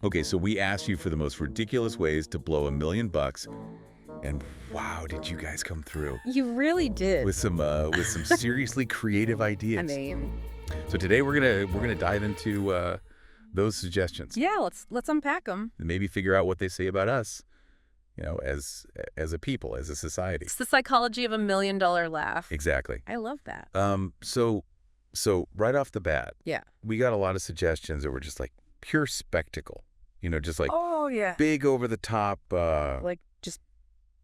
Okay, so we asked you for the most ridiculous ways to blow $1 million, and wow, did you guys come through You really did. with some seriously creative ideas. I mean, So today we're gonna dive into those suggestions. yeah, let's unpack them. And maybe figure out what they say about us, as a people, as a society. It's the psychology of $1 million laugh. Exactly. I love that. So right off the bat, Yeah. we got a lot of suggestions that were just like pure spectacle. Just like Oh, yeah. big over the top Like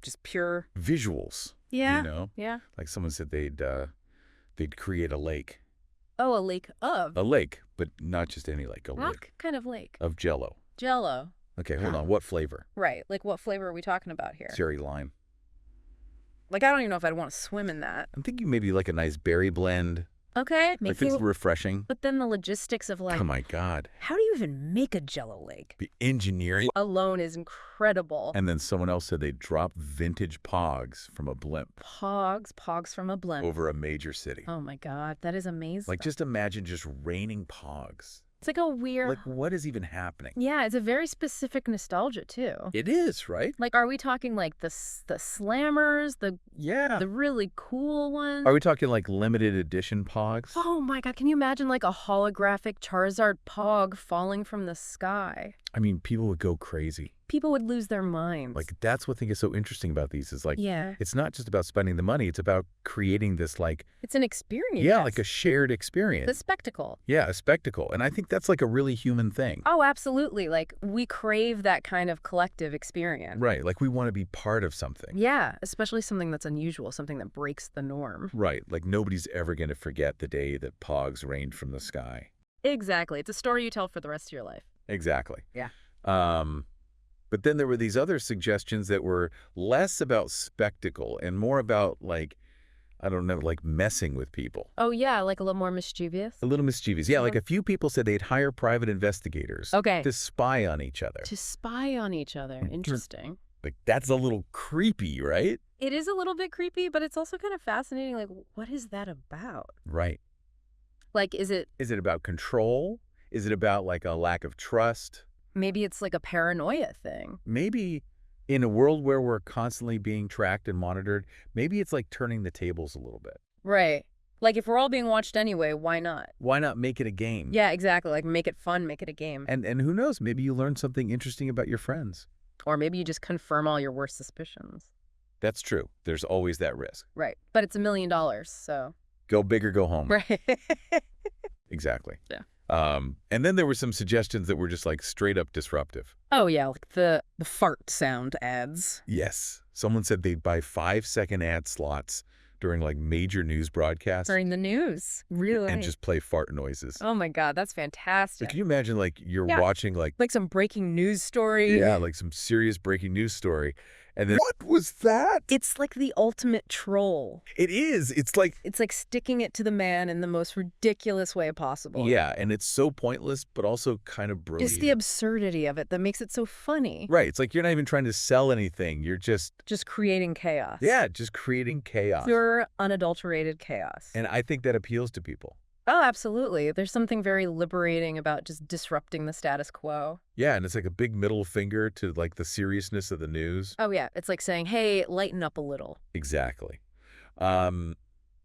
just pure. visuals. Yeah. Yeah. Like someone said they'd create a lake. Oh, a lake of. A lake, but not just any lake, a What lake kind of lake? of Jell-O. Jell-O. Okay, hold on. What flavor? Right. Like what flavor are we talking about here? Cherry lime. Like I don't even know if I'd want to swim in that. I'm thinking maybe like a nice berry blend. Okay. Like Makes it's you. refreshing. But then the logistics of like, Oh my God. how do you even make a Jell-O lake? The engineering. Alone is incredible. And then someone else said they dropped vintage pogs from a blimp Pogs from a blimp. over a major city. Oh my God, that is amazing. Like just imagine just raining pogs. It's like a weird. Like what is even happening? Yeah, it's a very specific nostalgia too. It is, right? Like, are we talking like the slammers, Yeah. the really cool ones? Are we talking like limited edition pogs? Oh my God, can you imagine like a holographic Charizard Pog falling from the sky? I mean, people would go crazy. People would lose their minds. Like that's what I think is so interesting about these is like, yeah, it's not just about spending the money. It's about creating this like, it's an experience. yeah, like a shared the experience. spectacle. Yeah, a spectacle. And I think that's like a really human thing. Oh, absolutely. Like we crave that kind of collective experience. Right. Like we want to be part of something. Yeah, especially something that's unusual, something that breaks the norm. Right. Like nobody's ever going to forget the day that pogs rained from the sky. Exactly. It's a story you tell for the rest of your life. Exactly. Yeah. But then there were these other suggestions that were less about spectacle and more about like, I don't know, like messing with people. Oh, yeah, like a little more mischievous. A little mischievous. Yeah, like a few people said they'd hire private investigators Okay. to spy on each other. To spy on each other. Interesting. Like that's a little creepy, right? It is a little bit creepy, but it's also kind of fascinating. Like, what is that about? Right. Like, is it about control? Is it about like a lack of trust? maybe it's like a paranoia thing? Maybe in a world where we're constantly being tracked and monitored, maybe it's like turning the tables a little bit. Right. Like, if we're all being watched anyway, why not? Why not make it a game? Yeah, exactly. Like, make it fun, make it a game. And who knows, maybe you learn something interesting about your friends. Or maybe you just confirm all your worst suspicions. That's true. There's always that risk. Right. But it's $1 million, so. Go big or go home. Right. Exactly. Yeah. And then there were some suggestions that were just like straight up disruptive. Oh, yeah, like the fart sound ads. Yes. Someone said they'd buy 5-second ad slots during like major news broadcasts During the news. Really? and just play fart noises. Oh my God, that's So fantastic. can you imagine like you're Yeah. watching like, Like some breaking news story. yeah, like some serious breaking news story. And then, what was that? It's like the ultimate troll. It is. It's like, It's like sticking it to the man in the most ridiculous way possible. yeah, and it's so pointless, but also kind of brilliant. Just the absurdity of it that makes it so funny. Right. It's like you're not even trying to sell anything. You're just, Just creating chaos. yeah, just creating chaos. Pure, unadulterated chaos. And I think that appeals to people. Oh, absolutely. There's something very liberating about just disrupting the status quo. Yeah, and it's like a big middle finger to like the seriousness of the news. Oh, yeah. It's like saying, hey, lighten up a little. Exactly. And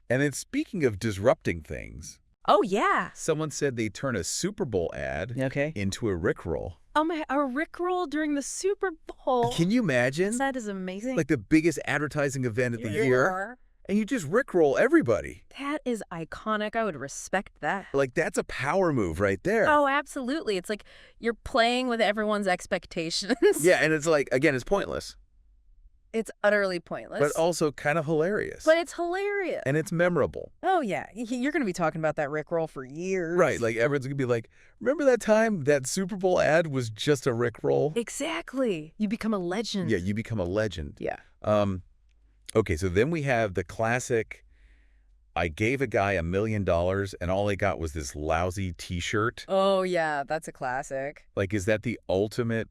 then speaking of disrupting things, Oh, yeah. someone said they turn a Super Bowl ad Okay. into a Rickroll. Oh, my, a Rickroll during the Super Bowl. Can you imagine? That is amazing. Like the biggest advertising event of the year, Yeah. and you just Rickroll everybody. That is iconic. I would respect that. Like that's a power move right there. Oh, absolutely. It's like you're playing with everyone's expectations. Yeah, and it's like, again, it's pointless, It's utterly pointless. but also kind of hilarious. But it's hilarious. And it's memorable. Oh, yeah. You're going to be talking about that Rickroll for years. Right, like everyone's going to be like, remember that time that Super Bowl ad was just a Rickroll? Exactly. You become a legend. Yeah, you become a legend. Yeah. Okay, so then we have the classic, I gave a guy $1 million and all I got was this lousy T-shirt. Oh, yeah. That's a classic. Like, is that the ultimate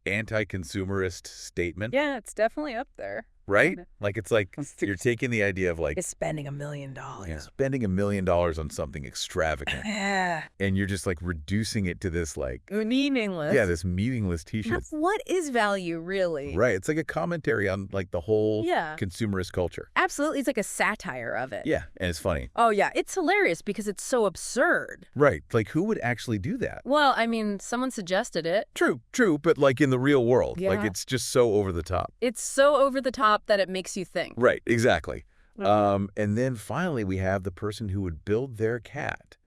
anti-consumerist statement? Yeah, it's definitely up there. right? Okay. Like, it's like you're taking the idea of like Is spending $1 million. spending $1 million on something extravagant, Yeah. and you're just like reducing it to this like, Meaningless. this meaningless T-shirt. What is value, really? Right. It's like a commentary on like the whole Yeah. consumerist culture. Absolutely. It's like a satire of it. Yeah. And it's funny. Oh, yeah. It's hilarious because it's so absurd. Right. Like, who would actually do that? Well, I mean, someone suggested it. True, but like in the real world, like Yeah. it's just so over the top. It's so over the top that it makes you think. Right, exactly. Mhm. And then finally we have the person who would build their cat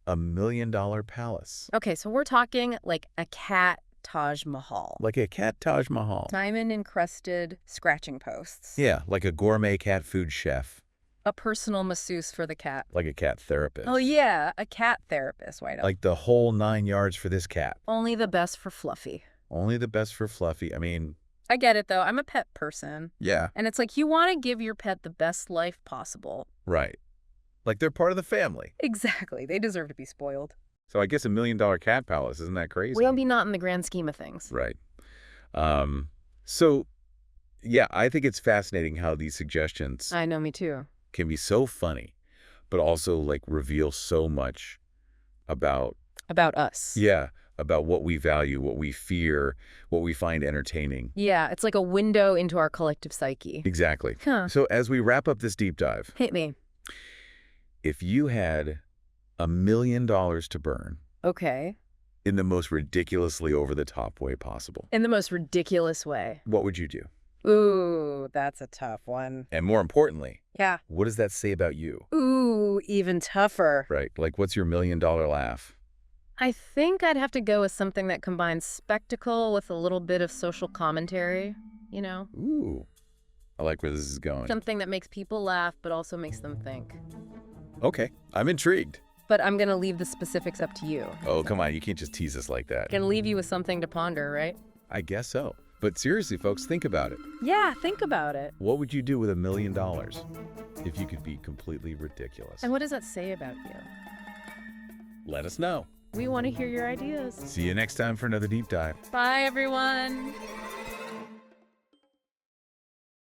$1 million palace. Okay, so we're talking like a cat Taj Mahal. Like a cat Taj Mahal. Diamond-encrusted scratching posts. Yeah, like a gourmet cat food chef. A personal masseuse for the cat. Like a cat therapist. Oh, yeah, a cat therapist. Why not? Like the whole 9 yards for this cat. Only the best for Fluffy. Only the best for Fluffy. I mean, I get it, though. I'm a pet person. yeah, And it's like you want to give your pet the best life possible. right. Like they're part of the family. Exactly. They deserve to be spoiled. So I guess $1 million cat palace, isn't that crazy? Well, be not in the grand scheme of things. Right. So, yeah, I think it's fascinating how these suggestions I know, me too. can be so funny, but also like reveal so much about, About us. about what we value, what we fear, what we find entertaining. Yeah, it's like a window into our collective psyche. Exactly. Huh. So as we wrap up this deep dive, Hit me. if you had $1 million to burn Okay. in the most ridiculously over-the-top way possible, In the most ridiculous way. what would you do? Ooh, that's a tough one. And more importantly, Yeah. what does that say about you? Ooh, even tougher. Right? Like, what's your $1 million laugh? I think I'd have to go with something that combines spectacle with a little bit of social commentary, you know? Ooh. I like where this is going. Something that makes people laugh but also makes them think. Okay. I'm intrigued. But I'm going to leave the specifics up to you. Oh, come on. You can't just tease us like that. Going to leave you with something to ponder, right? I guess so. But seriously, folks, think about it. Yeah, think about it. What would you do with $1 million if you could be completely ridiculous? And what does that say about you? Let us know. We want to hear your ideas. See you next time for another deep dive. Bye, everyone.